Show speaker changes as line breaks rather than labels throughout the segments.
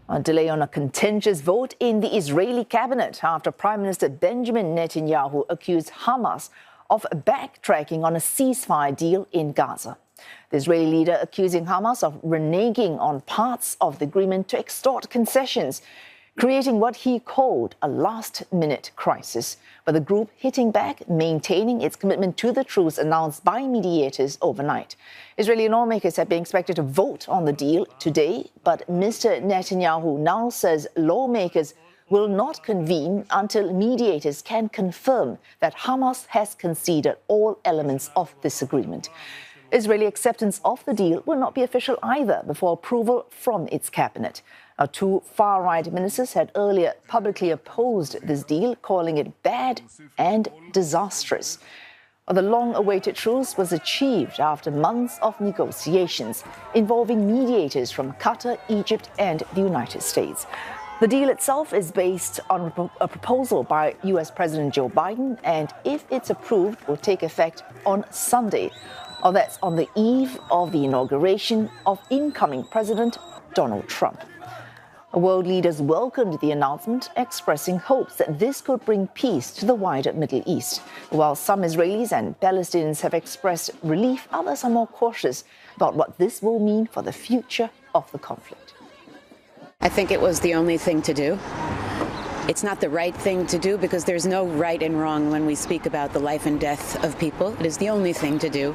A delay on a contentious vote in the Israeli cabinet after Prime Minister Benjamin Netanyahu accused Hamas of backtracking on a ceasefire deal in Gaza. The Israeli leader accusing Hamas of reneging on parts of the agreement to extort concessions, creating what he called a last-minute crisis, but the group hitting back, maintaining its commitment to the truce announced by mediators overnight. Israeli lawmakers have been expected to vote on the deal today, but Mr. Netanyahu now says lawmakers will not convene until mediators can confirm that Hamas has conceded all elements of this agreement. Israeli acceptance of the deal will not be official either before approval from its cabinet. Now, two far-right ministers had earlier publicly opposed this deal, calling it bad and disastrous. The long-awaited truce was achieved after months of negotiations involving mediators from Qatar, Egypt and the United States. The deal itself is based on a proposal by U.S. President Joe Biden, and if it's approved, will take effect on Sunday. That's on the eve of the inauguration of incoming President Donald Trump. World leaders welcomed the announcement, expressing hopes that this could bring peace to the wider Middle East. While some Israelis and Palestinians have expressed relief, others are more cautious about what this will mean for the future of the conflict.
I think it was the only thing to do. It's not the right thing to do because there's no right and wrong when we speak about the life and death of people. It is the only thing to do.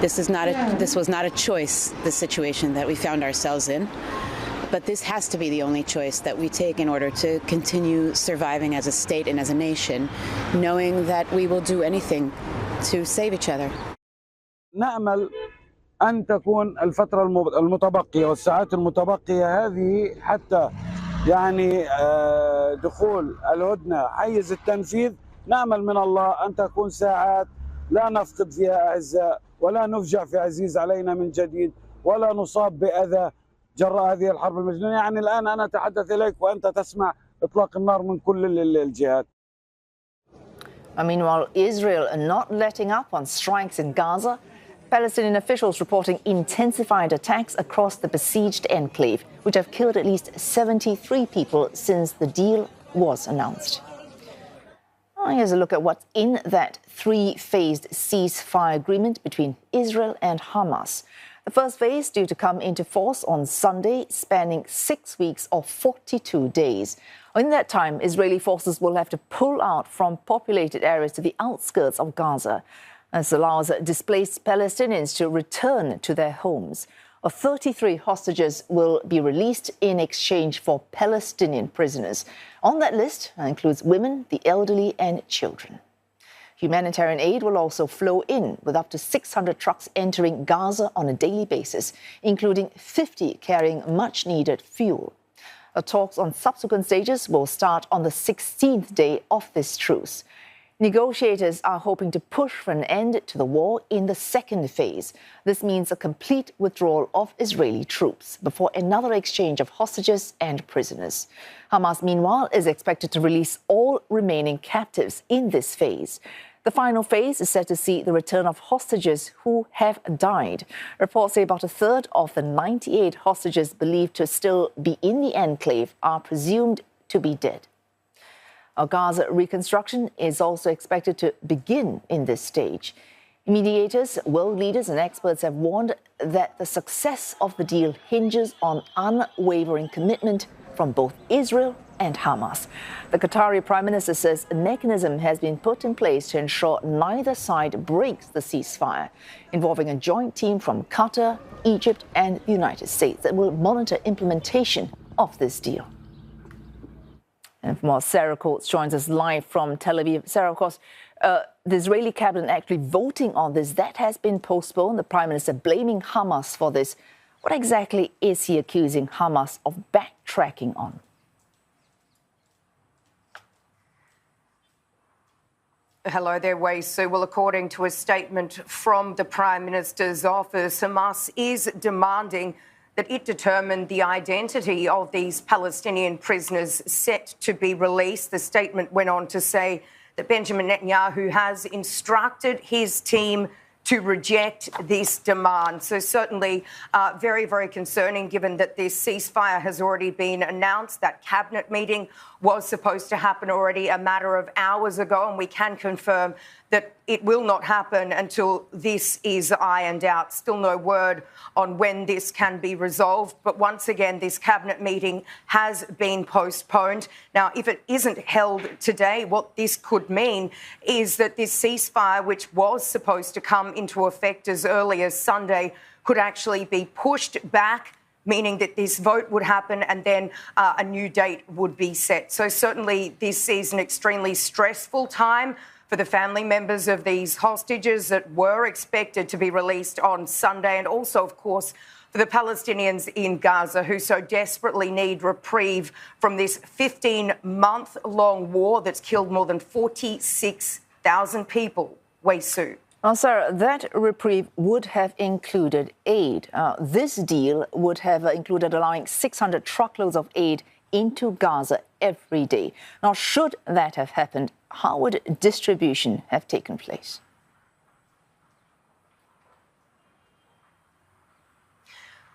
This was not a choice, the situation that we found ourselves in. But this has to be the only choice that we take in order to continue surviving as a state and as a nation, knowing that we will do anything to save each other.
نأمل أن تكون الفترة المتبقية والساعات المتبقية هذه حتى دخول الهدنة حيز التنفيذ. نأمل من الله أن تكون ساعات لا نفقد فيها أعزاء ولا نفجع في عزيز علينا من جديد ولا نصاب بأذى جراء هذه الحرب المجنونة. الآن أنا أتحدث إليك وأنت تسمع إطلاق النار من كل الجهات.
Meanwhile, Israel are not letting up on strikes in Gaza. Palestinian officials reporting intensified attacks across the besieged enclave, which have killed at least 73 people since the deal was announced. Here's a look at what's in that three-phased ceasefire agreement between Israel and Hamas. The first phase due to come into force on Sunday, spanning 6 weeks or 42 days. In that time, Israeli forces will have to pull out from populated areas to the outskirts of Gaza. This allows displaced Palestinians to return to their homes. 33 hostages will be released in exchange for Palestinian prisoners. On that list includes women, the elderly and children. Humanitarian aid will also flow in, with up to 600 trucks entering Gaza on a daily basis, including 50 carrying much-needed fuel. Talks on subsequent stages will start on the 16th day of this truce. Negotiators are hoping to push for an end to the war in the second phase. This means a complete withdrawal of Israeli troops before another exchange of hostages and prisoners. Hamas, meanwhile, is expected to release all remaining captives in this phase. The final phase is set to see the return of hostages who have died. Reports say about a third of the 98 hostages believed to still be in the enclave are presumed to be dead. Gaza reconstruction is also expected to begin in this stage. Mediators, world leaders and experts have warned that the success of the deal hinges on unwavering commitment from both Israel and Hamas. The Qatari Prime Minister says a mechanism has been put in place to ensure neither side breaks the ceasefire, involving a joint team from Qatar, Egypt and the United States that will monitor implementation of this deal. And for more, Sarah Coates joins us live from Tel Aviv. Sarah, of course, the Israeli cabinet actually voting on this, that has been postponed. The Prime Minister blaming Hamas for this. What exactly is he accusing Hamas of backtracking on?
Hello there, Wei Su. Well, according to a statement from the Prime Minister's office, Hamas is demanding that it determine the identity of these Palestinian prisoners set to be released. The statement went on to say that Benjamin Netanyahu has instructed his team to reject this demand. So certainly very, very concerning, given that this ceasefire has already been announced. That cabinet meeting was supposed to happen already a matter of hours ago, and we can confirm that it will not happen until this is ironed out. Still no word on when this can be resolved. But once again, this cabinet meeting has been postponed. Now, if it isn't held today, what this could mean is that this ceasefire, which was supposed to come into effect as early as Sunday, could actually be pushed back, meaning that this vote would happen and then a new date would be set. So certainly this is an extremely stressful time for the family members of these hostages that were expected to be released on Sunday, and also, of course, for the Palestinians in Gaza who so desperately need reprieve from this 15-month-long war that's killed more than 46,000 people. Wei Su.
Well, Sarah, that reprieve would have included aid. This deal would have included allowing 600 truckloads of aid into Gaza every day. Now, should that have happened, how would distribution have taken place?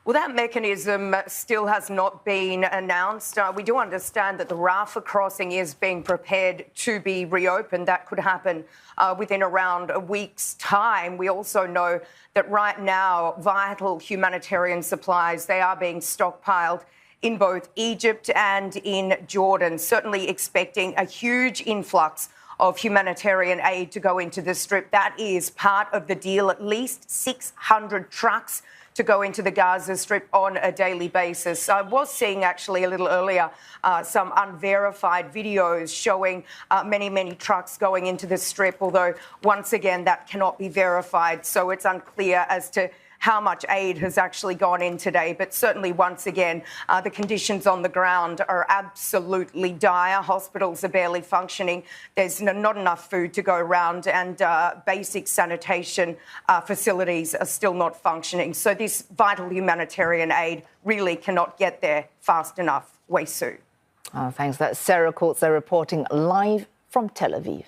Well, that mechanism still has not been announced. We do understand that the Rafah crossing is being prepared to be reopened. That could happen within around a week's time. We also know that right now, vital humanitarian supplies, they are being stockpiled in both Egypt and in Jordan, certainly expecting a huge influx of humanitarian aid to go into the Strip. That is part of the deal, at least 600 trucks to go into the Gaza Strip on a daily basis. I was seeing actually a little earlier some unverified videos showing many trucks going into the Strip, although once again that cannot be verified, so it's unclear as to how much aid has actually gone in today. But certainly, once again, the conditions on the ground are absolutely dire. Hospitals are barely functioning. There's not enough food to go around, and basic sanitation facilities are still not functioning. So this vital humanitarian aid really cannot get there fast enough. Wei Su.
Thanks. That's Sarah Coates reporting live from Tel Aviv.